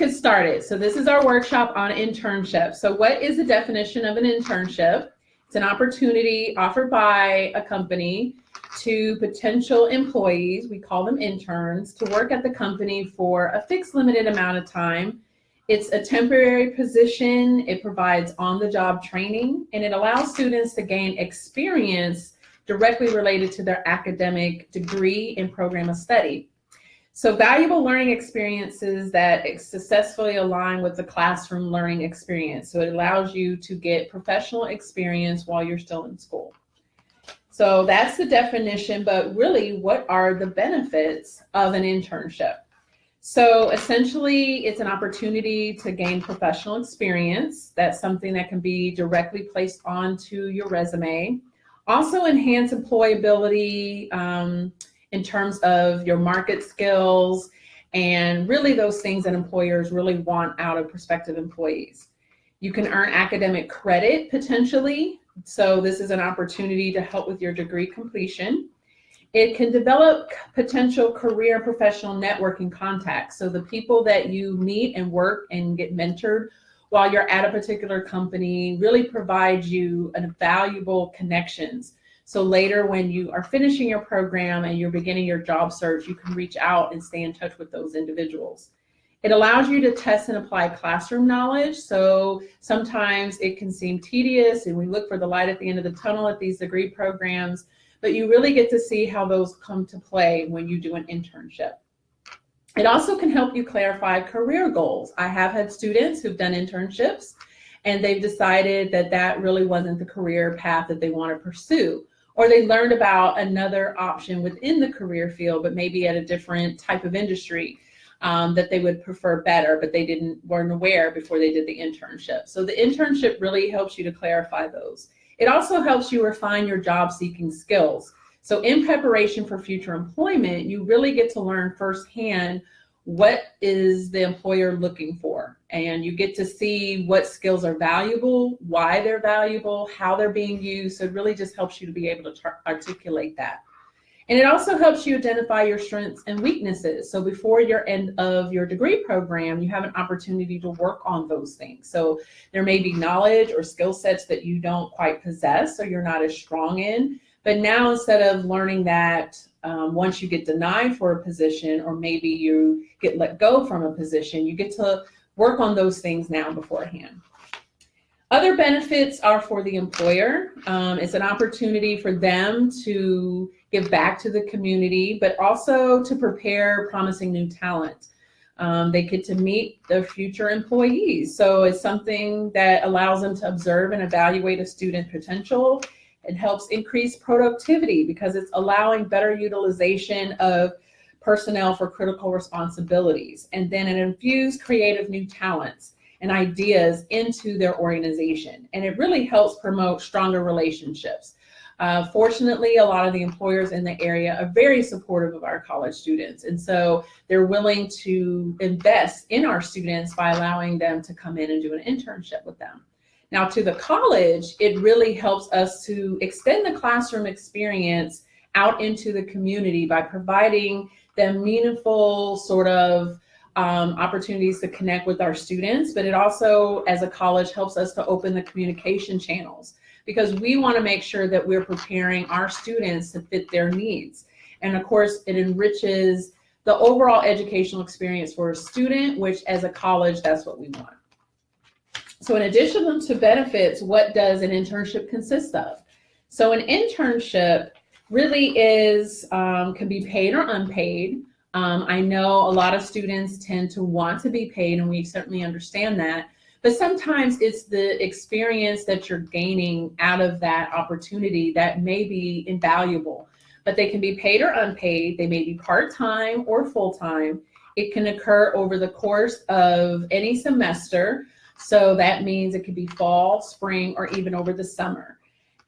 get started. So this is our workshop on internships. So what is the definition of an internship? It's an opportunity offered by a company to potential employees, we call them interns, to work at the company for a fixed limited amount of time. It's a temporary position, it provides on-the-job training, and it allows students to gain experience directly related to their academic degree and program of study. So valuable learning experiences that successfully align with the classroom learning experience. So it allows you to get professional experience while you're still in school. So that's the definition, but really, what are the benefits of an internship? So essentially, it's an opportunity to gain professional experience. That's something that can be directly placed onto your resume. Also enhance employability in terms of your market skills and really those things that employers really want out of prospective employees. You can earn academic credit potentially. So this is an opportunity to help with your degree completion. It can develop potential career and professional networking contacts. So the people that you meet and work and get mentored while you're at a particular company really provide you valuable connections. So later when you are finishing your program and you're beginning your job search, you can reach out and stay in touch with those individuals. It allows you to test and apply classroom knowledge. So sometimes it can seem tedious and we look for the light at the end of the tunnel at these degree programs, but you really get to see how those come to play when you do an internship. It also can help you clarify career goals. I have had students who've done internships and they've decided that that really wasn't the career path that they want to pursue, or they learned about another option within the career field, but maybe at a different type of industry that they would prefer better, but they weren't aware before they did the internship. So the internship really helps you to clarify those. It also helps you refine your job seeking skills. So in preparation for future employment, you really get to learn firsthand what is the employer looking for, and you get to see what skills are valuable, why they're valuable, how they're being used. So it really just helps you to be able to articulate that. And it also helps you identify your strengths and weaknesses. So before your end of your degree program, you have an opportunity to work on those things. So there may be knowledge or skill sets that you don't quite possess or you're not as strong in. But now instead of learning that once you get denied for a position, or maybe you get let go from a position, you get to work on those things now beforehand. Other benefits are for the employer. It's an opportunity for them to give back to the community, but also to prepare promising new talent. They get to meet their future employees. So it's something that allows them to observe and evaluate a student's potential. It helps increase productivity because it's allowing better utilization of personnel for critical responsibilities. And then it infused creative new talents and ideas into their organization. And it really helps promote stronger relationships. Fortunately, a lot of the employers in the area are very supportive of our college students. And so they're willing to invest in our students by allowing them to come in and do an internship with them. Now to the college, it really helps us to extend the classroom experience out into the community by providing them meaningful sort of opportunities to connect with our students, but it also, as a college, helps us to open the communication channels because we want to make sure that we're preparing our students to fit their needs. And of course, it enriches the overall educational experience for a student, which as a college, that's what we want. So in addition to benefits, what does an internship consist of? So an internship really is, can be paid or unpaid. I know a lot of students tend to want to be paid, and we certainly understand that. But sometimes it's the experience that you're gaining out of that opportunity that may be invaluable. But they can be paid or unpaid. They may be part-time or full-time. It can occur over the course of any semester. So that means it could be fall, spring, or even over the summer.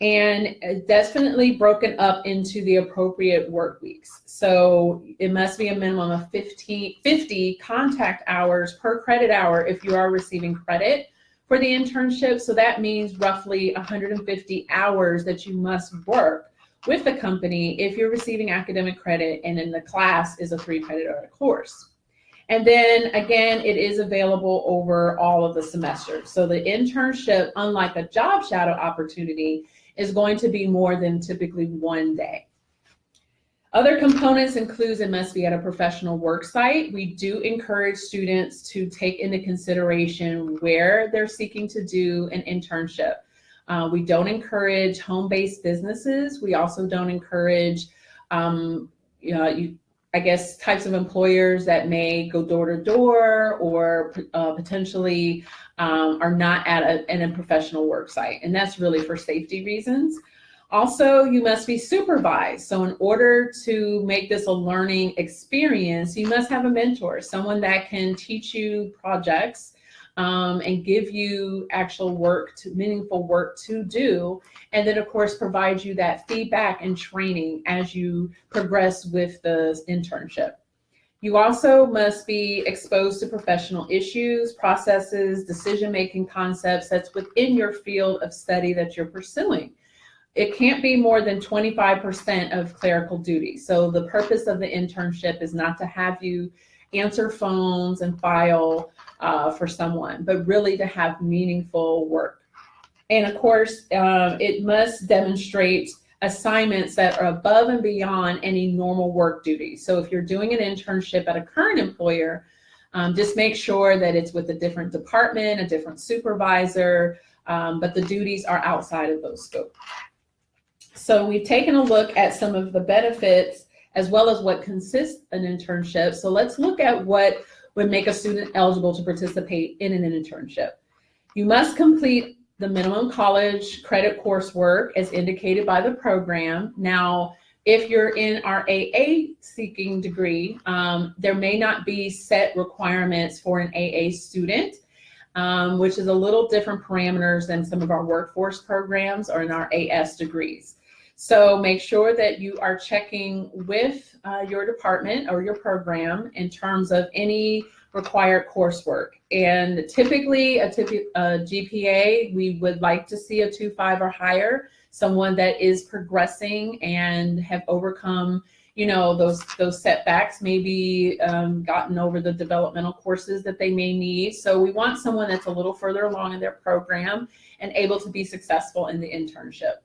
And definitely broken up into the appropriate work weeks. So it must be a minimum of 50 contact hours per credit hour if you are receiving credit for the internship. So that means roughly 150 hours that you must work with the company if you're receiving academic credit and then the class is a 3 credit hour course. And then again, it is available over all of the semesters. So the internship, unlike a job shadow opportunity, is going to be more than typically 1 day. Other components includes it must be at a professional work site. We do encourage students to take into consideration where they're seeking to do an internship. We don't encourage home-based businesses. We also don't encourage, I guess, types of employers that may go door to door or potentially are not at a professional work site. And that's really for safety reasons. Also, you must be supervised. So in order to make this a learning experience, you must have a mentor, someone that can teach you projects and give you actual work, meaningful work to do. And then of course, provide you that feedback and training as you progress with the internship. You also must be exposed to professional issues, processes, decision-making concepts that's within your field of study that you're pursuing. It can't be more than 25% of clerical duty. So the purpose of the internship is not to have you answer phones and file for someone, but really to have meaningful work. And of course, it must demonstrate assignments that are above and beyond any normal work duties. So if you're doing an internship at a current employer, just make sure that it's with a different department, a different supervisor, but the duties are outside of those scopes. So we've taken a look at some of the benefits as well as what consists an internship. So let's look at what would make a student eligible to participate in an internship. You must complete the minimum college credit coursework as indicated by the program. Now, if you're in our AA seeking degree, there may not be set requirements for an AA student, which is a little different parameters than some of our workforce programs or in our AS degrees. So make sure that you are checking with your department or your program in terms of any required coursework. And typically a GPA, we would like to see a 2.5 or higher, someone that is progressing and have overcome, those setbacks, maybe gotten over the developmental courses that they may need. So we want someone that's a little further along in their program and able to be successful in the internship.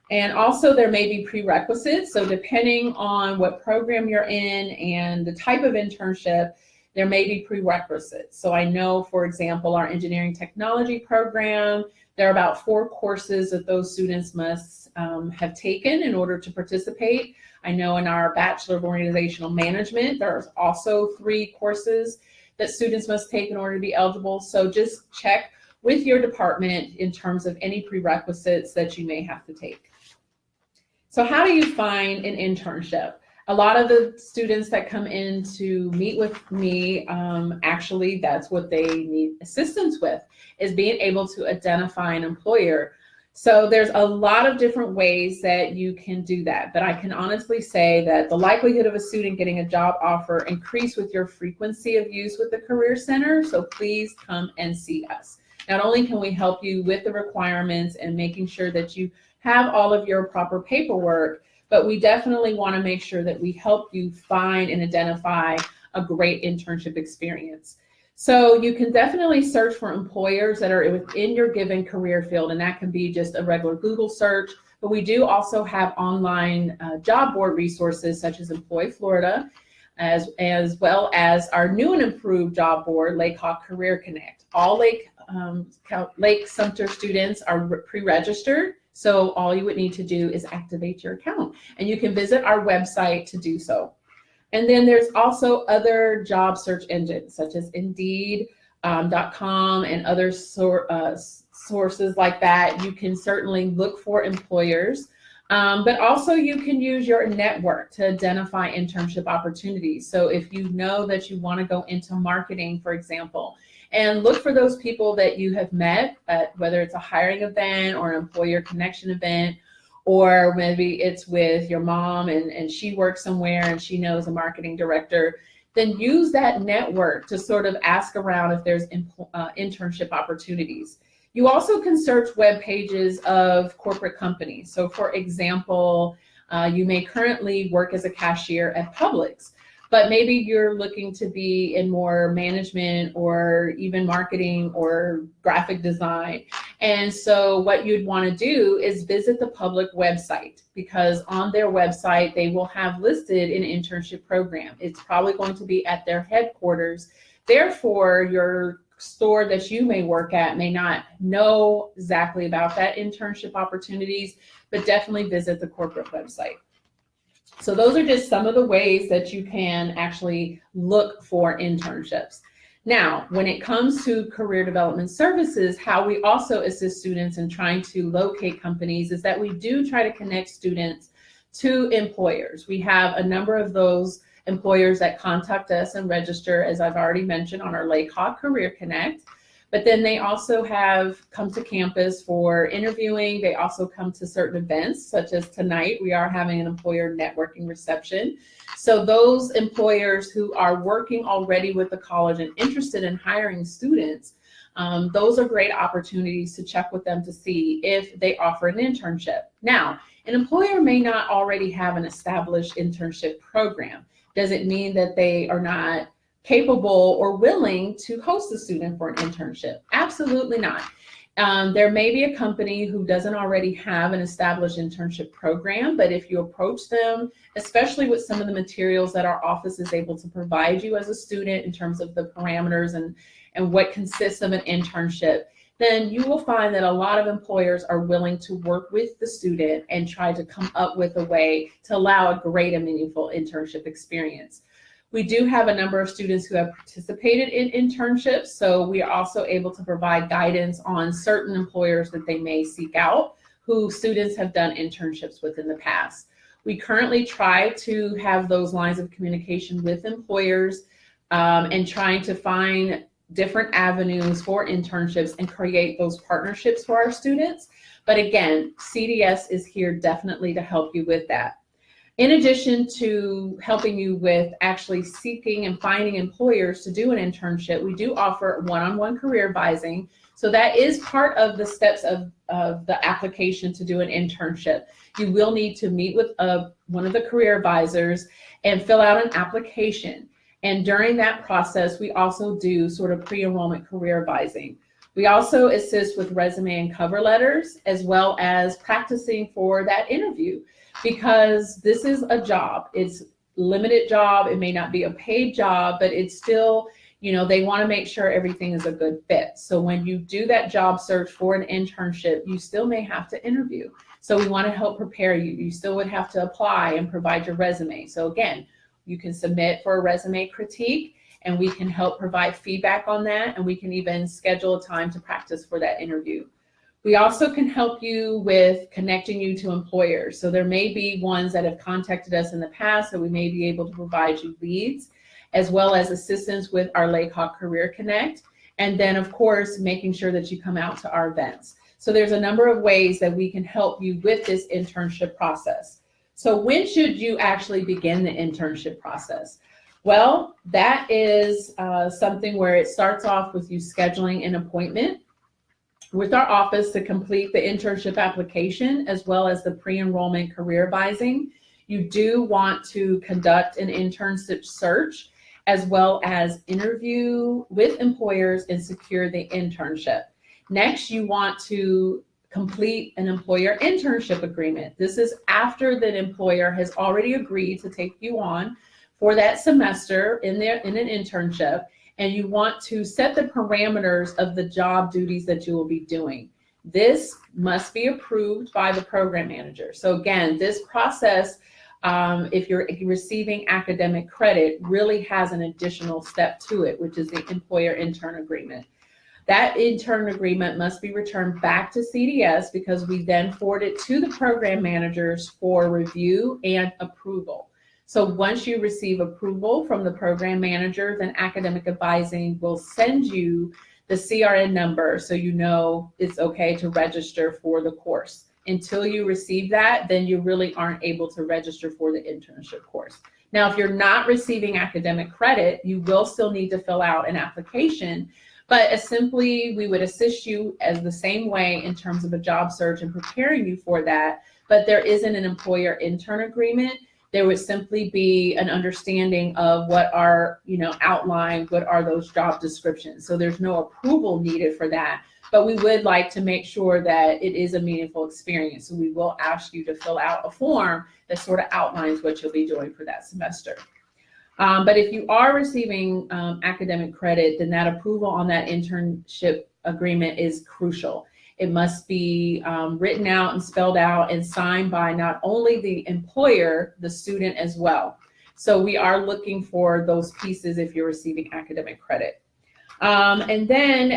And also there may be prerequisites. So depending on what program you're in and the type of internship, there may be prerequisites. So I know, for example, our engineering technology program, there are about 4 courses that those students must have taken in order to participate. I know in our Bachelor of Organizational Management, there's also 3 courses that students must take in order to be eligible. So just check with your department in terms of any prerequisites that you may have to take. So how do you find an internship? A lot of the students that come in to meet with me, actually, that's what they need assistance with, is being able to identify an employer. So there's a lot of different ways that you can do that, but I can honestly say that the likelihood of a student getting a job offer increase with your frequency of use with the Career Center, so please come and see us. Not only can we help you with the requirements and making sure that you have all of your proper paperwork, but we definitely want to make sure that we help you find and identify a great internship experience. So you can definitely search for employers that are within your given career field, and that can be just a regular Google search, but we do also have online job board resources such as Employ Florida, as well as our new and improved job board, Lake Hawk Career Connect. All Lake Sumter students are pre-registered. So all you would need to do is activate your account, and you can visit our website to do so. And then there's also other job search engines such as Indeed.com and other sources like that. You can certainly look for employers, but also you can use your network to identify internship opportunities. So if you know that you want to go into marketing, for example, and look for those people that you have met at whether it's a hiring event or an employer connection event, or maybe it's with your mom and she works somewhere and she knows a marketing director, then use that network to sort of ask around if there's internship opportunities. You also can search web pages of corporate companies. So for example, you may currently work as a cashier at Publix. but maybe you're looking to be in more management or even marketing or graphic design. And so what you'd want to do is visit the public website, because on their website, they will have listed an internship program. It's probably going to be at their headquarters. Therefore, your store that you may work at may not know exactly about that internship opportunities, but definitely visit the corporate website. So those are just some of the ways that you can actually look for internships. Now, when it comes to career development services, how we also assist students in trying to locate companies is that we do try to connect students to employers. We have a number of those employers that contact us and register, as I've already mentioned, on our Lake Hawk Career Connect. But then they also have come to campus for interviewing. They also come to certain events, such as tonight, we are having an employer networking reception. So those employers who are working already with the college and interested in hiring students, those are great opportunities to check with them to see if they offer an internship. Now, an employer may not already have an established internship program. Does it mean that they are not capable or willing to host a student for an internship? Absolutely not. There may be a company who doesn't already have an established internship program, but if you approach them, especially with some of the materials that our office is able to provide you as a student in terms of the parameters and what consists of an internship, then you will find that a lot of employers are willing to work with the student and try to come up with a way to allow a great and meaningful internship experience. We do have a number of students who have participated in internships, so we are also able to provide guidance on certain employers that they may seek out who students have done internships with in the past. We currently try to have those lines of communication with employers and trying to find different avenues for internships and create those partnerships for our students. But again, CDS is here definitely to help you with that. In addition to helping you with actually seeking and finding employers to do an internship, we do offer one-on-one career advising. So that is part of the steps of the application to do an internship. You will need to meet with one of the career advisors and fill out an application. And during that process, we also do sort of pre-enrollment career advising. We also assist with resume and cover letters, as well as practicing for that interview, because this is a job. It's a limited job. It may not be a paid job, but it's still, they want to make sure everything is a good fit. So when you do that job search for an internship, you still may have to interview. So we want to help prepare you. You still would have to apply and provide your resume. So again, you can submit for a resume critique, and we can help provide feedback on that, and we can even schedule a time to practice for that interview. We also can help you with connecting you to employers. So there may be ones that have contacted us in the past, so we may be able to provide you leads, as well as assistance with our Lake Hawk Career Connect. And then of course, making sure that you come out to our events. So there's a number of ways that we can help you with this internship process. So when should you actually begin the internship process? Well, that is something where it starts off with you scheduling an appointment with our office to complete the internship application, as well as the pre-enrollment career advising. You do want to conduct an internship search, as well as interview with employers and secure the internship. Next, you want to complete an employer internship agreement. This is after the employer has already agreed to take you on for that semester in an internship, and you want to set the parameters of the job duties that you will be doing. This must be approved by the program manager. So again, this process, if you're receiving academic credit, really has an additional step to it, which is the employer intern agreement. That intern agreement must be returned back to CDS, because we then forward it to the program managers for review and approval. So once you receive approval from the program manager, then academic advising will send you the CRN number, so you know it's okay to register for the course. Until you receive that, then you really aren't able to register for the internship course. Now, if you're not receiving academic credit, you will still need to fill out an application, but simply we would assist you as the same way in terms of a job search and preparing you for that, but there isn't an employer intern agreement. There would simply be an understanding of what are, outlined, what are those job descriptions. So there's no approval needed for that, but we would like to make sure that it is a meaningful experience. So we will ask you to fill out a form that sort of outlines what you'll be doing for that semester. But if you are receiving academic credit, then that approval on that internship agreement is crucial. It must be written out and spelled out and signed by not only the employer, the student as well. So we are looking for those pieces if you're receiving academic credit. And then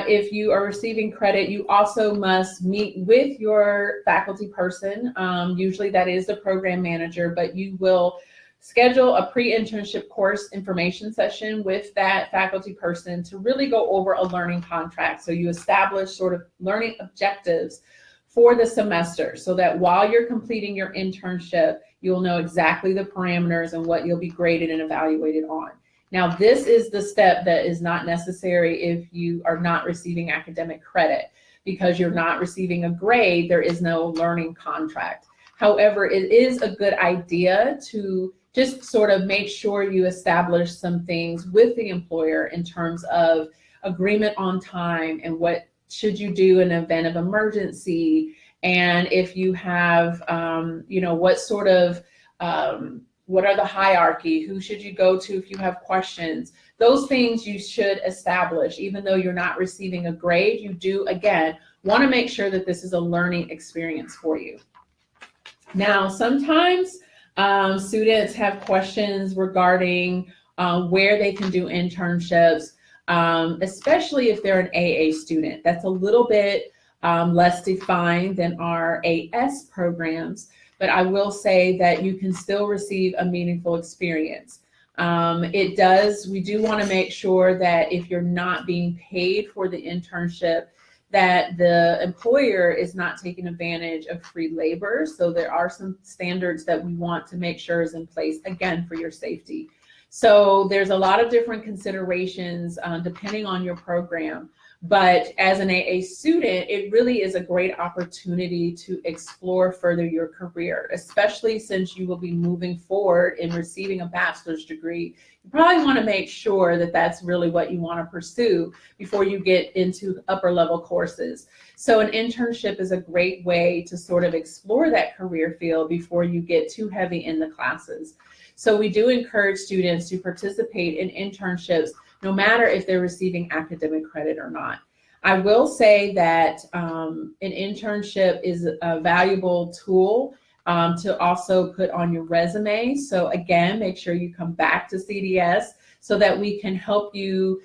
if you are receiving credit, you also must meet with your faculty person. Usually that is the program manager, but you will schedule a pre-internship course information session with that faculty person to really go over a learning contract. So you establish sort of learning objectives for the semester so that while you're completing your internship, you'll know exactly the parameters and what you'll be graded and evaluated on. Now, this is the step that is not necessary if you are not receiving academic credit. Because you're not receiving a grade, there is no learning contract. However, it is a good idea to just sort of make sure you establish some things with the employer in terms of agreement on time and what should you do in an event of emergency. And if you have, what sort of, what are the hierarchy? Who should you go to if you have questions? Those things you should establish. Even though you're not receiving a grade, you do, again, want to make sure that this is a learning experience for you. Now, sometimes students have questions regarding where they can do internships, especially if they're an AA student. That's a little bit less defined than our AS programs, but I will say that you can still receive a meaningful experience. We do want to make sure that if you're not being paid for the internship, that the employer is not taking advantage of free labor. So there are some standards that we want to make sure is in place, again, for your safety. So there's a lot of different considerations depending on your program. But as an AA student, it really is a great opportunity to explore further your career, especially since you will be moving forward in receiving a bachelor's degree. You probably want to make sure that that's really what you want to pursue before you get into upper level courses. So an internship is a great way to sort of explore that career field before you get too heavy in the classes. So we do encourage students to participate in internships no matter if they're receiving academic credit or not. I will say that an internship is a valuable tool to also put on your resume. So again, make sure you come back to CDS so that we can help you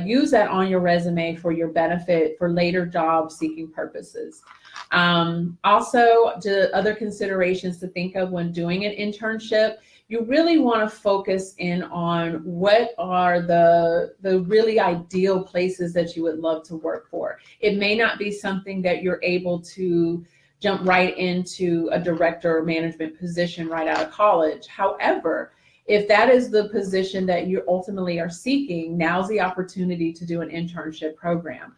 use that on your resume for your benefit for later job seeking purposes. Also, other considerations to think of when doing an internship, you really want to focus in on what are the really ideal places that you would love to work for. It may not be something that you're able to jump right into a director or management position right out of college. However, if that is the position that you ultimately are seeking, now's the opportunity to do an internship program.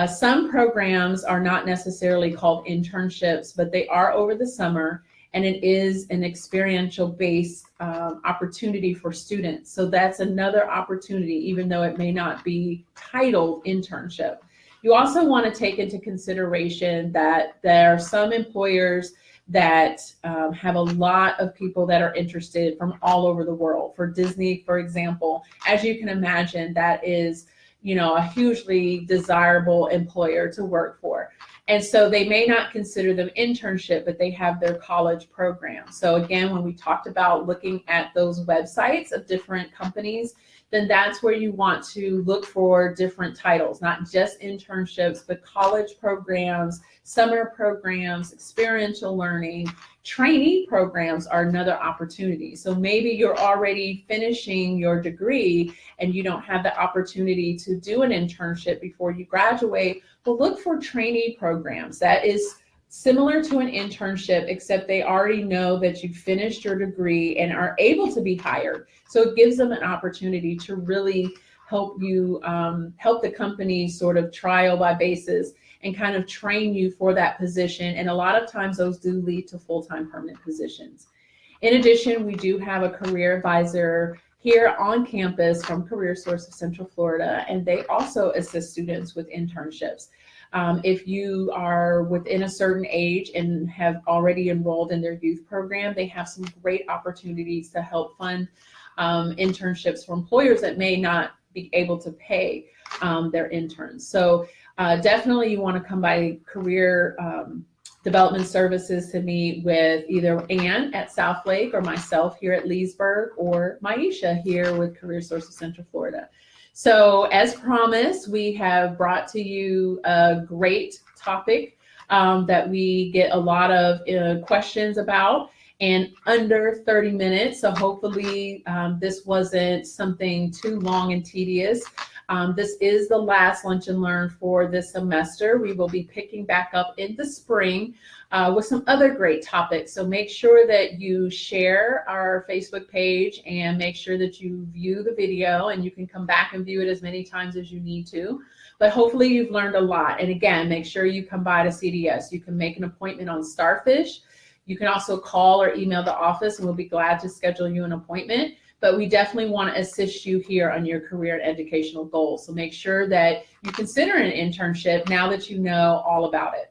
Some programs are not necessarily called internships, but they are over the summer, and it is an experiential based opportunity for students. So that's another opportunity, even though it may not be titled internship. You also want to take into consideration that there are some employers that have a lot of people that are interested from all over the world. For Disney, for example, as you can imagine, that is, a hugely desirable employer to work for. And so they may not consider them internship, but they have their college program. So again, when we talked about looking at those websites of different companies, then that's where you want to look for different titles, not just internships, but college programs, summer programs, experiential learning, trainee programs are another opportunity. So maybe you're already finishing your degree and you don't have the opportunity to do an internship before you graduate. Well, look for trainee programs. That is similar to an internship, except they already know that you finished your degree and are able to be hired. So it gives them an opportunity to really help you, help the company sort of trial by basis and kind of train you for that position. And a lot of times those do lead to full-time permanent positions. In addition, we do have a career advisor here on campus from Career Source of Central Florida, and they also assist students with internships. If you are within a certain age and have already enrolled in their youth program, they have some great opportunities to help fund internships for employers that may not be able to pay their interns. So definitely you want to come by Career Development Services to meet with either Ann at Southlake or myself here at Leesburg, or Maisha here with Career Source of Central Florida. So as promised, we have brought to you a great topic that we get a lot of questions about, and under 30 minutes. So hopefully this wasn't something too long and tedious. This is the last Lunch and Learn for this semester. We will be picking back up in the spring with some other great topics. So make sure that you share our Facebook page and make sure that you view the video, and you can come back and view it as many times as you need to. But hopefully you've learned a lot. And again, make sure you come by to CDS. You can make an appointment on Starfish. You can also call or email the office, and we'll be glad to schedule you an appointment. But we definitely want to assist you here on your career and educational goals. So make sure that you consider an internship now that you know all about it.